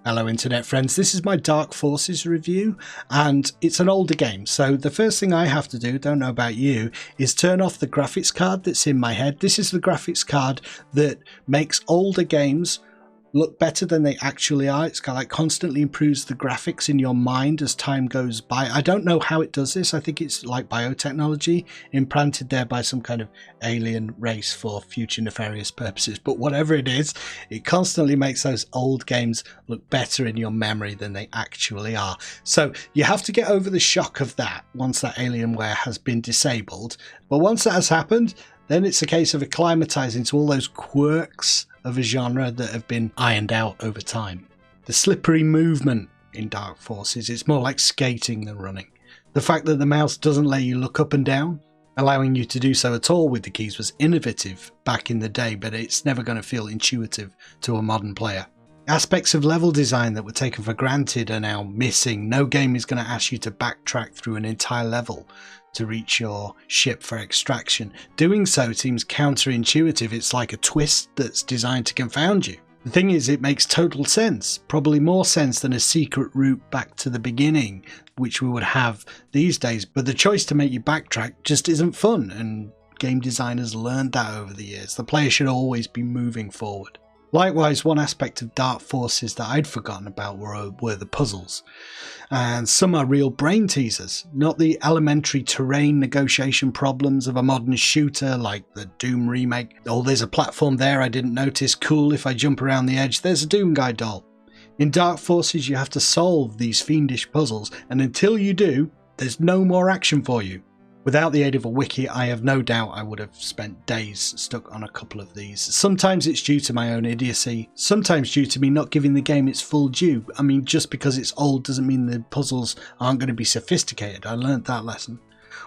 Hello internet friends, this is my Dark Forces review and it's an older game, so the first thing I have to do, don't know about you, is turn off the graphics card that's in my head. This is the graphics card that makes older games look better than they actually are. It's kind of like constantly improves the graphics in your mind as time goes by. I don't know how it does this. I think it's like biotechnology implanted there by some kind of alien race for future nefarious purposes. But whatever it is, it constantly makes those old games look better in your memory than they actually are. So you have to get over the shock of that once that Alienware has been disabled. But once that has happened, then it's a case of acclimatizing to all those quirks of a genre that have been ironed out over time. The slippery movement in Dark Forces, it's more like skating than running. The fact that the mouse doesn't let you look up and down, allowing you to do so at all with the keys, was innovative back in the day, but it's never going to feel intuitive to a modern player. Aspects of level design that were taken for granted are now missing. No game is going to ask you to backtrack through an entire level to reach your ship for extraction. Doing so seems counterintuitive. It's like a twist that's designed to confound you. The thing is, it makes total sense, probably more sense than a secret route back to the beginning, which we would have these days, but the choice to make you backtrack just isn't fun, and game designers learned that over the years. The player should always be moving forward. Likewise, one aspect of Dark Forces that I'd forgotten about were the puzzles. And some are real brain teasers, not the elementary terrain negotiation problems of a modern shooter like the Doom remake. Oh, there's a platform there I didn't notice, cool, if I jump around the edge, there's a Doom guy doll. In Dark Forces you have to solve these fiendish puzzles, and until you do, there's no more action for you. Without the aid of a wiki, I have no doubt I would have spent days stuck on a couple of these. Sometimes it's due to my own idiocy, sometimes due to me not giving the game its full due. I mean, just because it's old doesn't mean the puzzles aren't going to be sophisticated. I learned that lesson.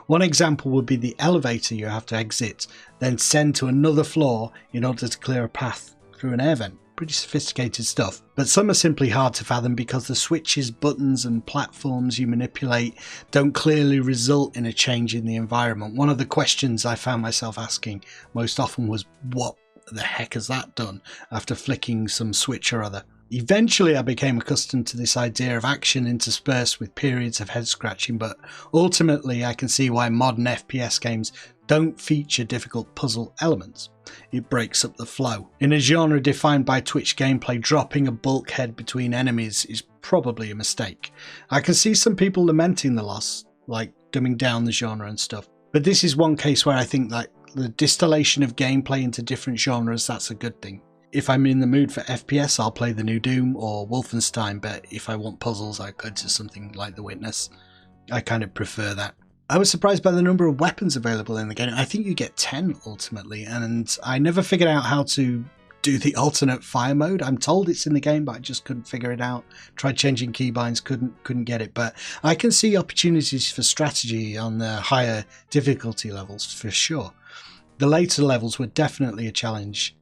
One example would be the elevator you have to exit, then send to another floor in order to clear a path through an air vent. Pretty sophisticated stuff, but some are simply hard to fathom because the switches, buttons and platforms you manipulate don't clearly result in a change in the environment. One of the questions I found myself asking most often was, what the heck has that done, after flicking some switch or other. Eventually I became accustomed to this idea of action interspersed with periods of head scratching, but ultimately I can see why modern FPS games don't feature difficult puzzle elements. It breaks up the flow. In a genre defined by Twitch gameplay, dropping a bulkhead between enemies is probably a mistake. I can see some people lamenting the loss, like dumbing down the genre and stuff, but this is one case where I think that the distillation of gameplay into different genres, that's a good thing. If I'm in the mood for FPS, I'll play the new Doom or Wolfenstein, but if I want puzzles, I go to something like The Witness. I kind of prefer that. I was surprised by the number of weapons available in the game. I think you get 10 ultimately, and I never figured out how to do the alternate fire mode. I'm told it's in the game, but I just couldn't figure it out. Tried changing keybinds, couldn't get it, but I can see opportunities for strategy on the higher difficulty levels for sure. The later levels were definitely a challenge,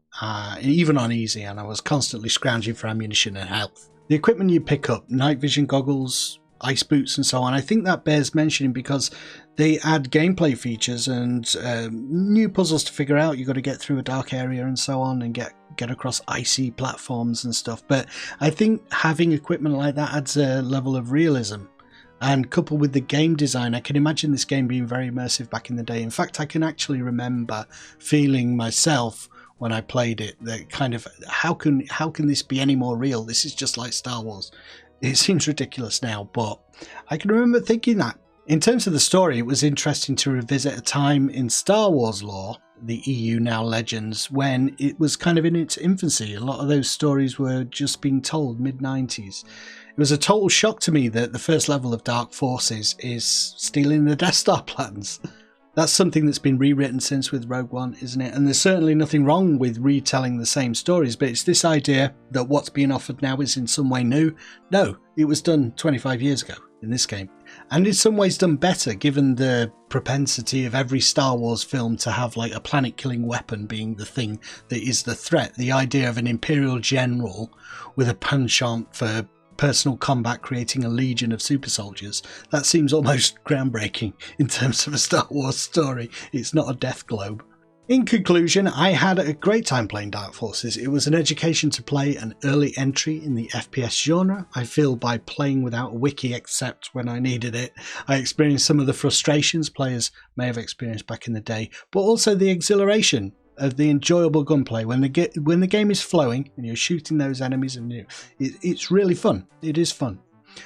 even on easy, and I was constantly scrounging for ammunition and health. The equipment you pick up, night vision goggles, ice boots and so on, I think that bears mentioning because they add gameplay features and new puzzles to figure out. You've got to get through a dark area and so on and get across icy platforms and stuff, but I think having equipment like that adds a level of realism, and coupled with the game design, I can imagine this game being very immersive back in the day. In fact, I can actually remember feeling myself when I played it that kind of, how can this be any more real? This is just like Star Wars. It seems ridiculous now, but I can remember thinking that. In terms of the story, it was interesting to revisit a time in Star Wars lore, the EU Now Legends, when it was kind of in its infancy. A lot of those stories were just being told mid-90s. It was a total shock to me that the first level of Dark Forces is stealing the Death Star plans. That's something that's been rewritten since with Rogue One, isn't it? And there's certainly nothing wrong with retelling the same stories, but it's this idea that what's being offered now is in some way new. No, it was done 25 years ago in this game. And in some ways done better, given the propensity of every Star Wars film to have like a planet-killing weapon being the thing that is the threat. The idea of an Imperial general with a penchant for personal combat creating a legion of super soldiers, that seems almost groundbreaking in terms of a Star Wars story. It's not a death globe. In conclusion, I had a great time playing Dark Forces. It was an education to play an early entry in the FPS genre. I feel by playing without a wiki except when I needed it, I experienced some of the frustrations players may have experienced back in the day, but also the exhilaration of the enjoyable gunplay when the game is flowing and you're shooting those enemies, and it's really fun. It is fun.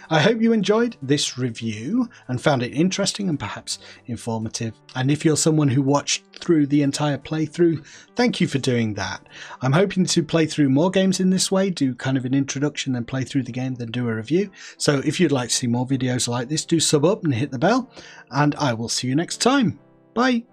I hope you enjoyed this review and found it interesting and perhaps informative. And if you're someone who watched through the entire playthrough, thank you for doing that. I'm hoping to play through more games in this way, do kind of an introduction, then play through the game, then do a review. So if you'd like to see more videos like this, do sub up and hit the bell, and I will see you next time. Bye.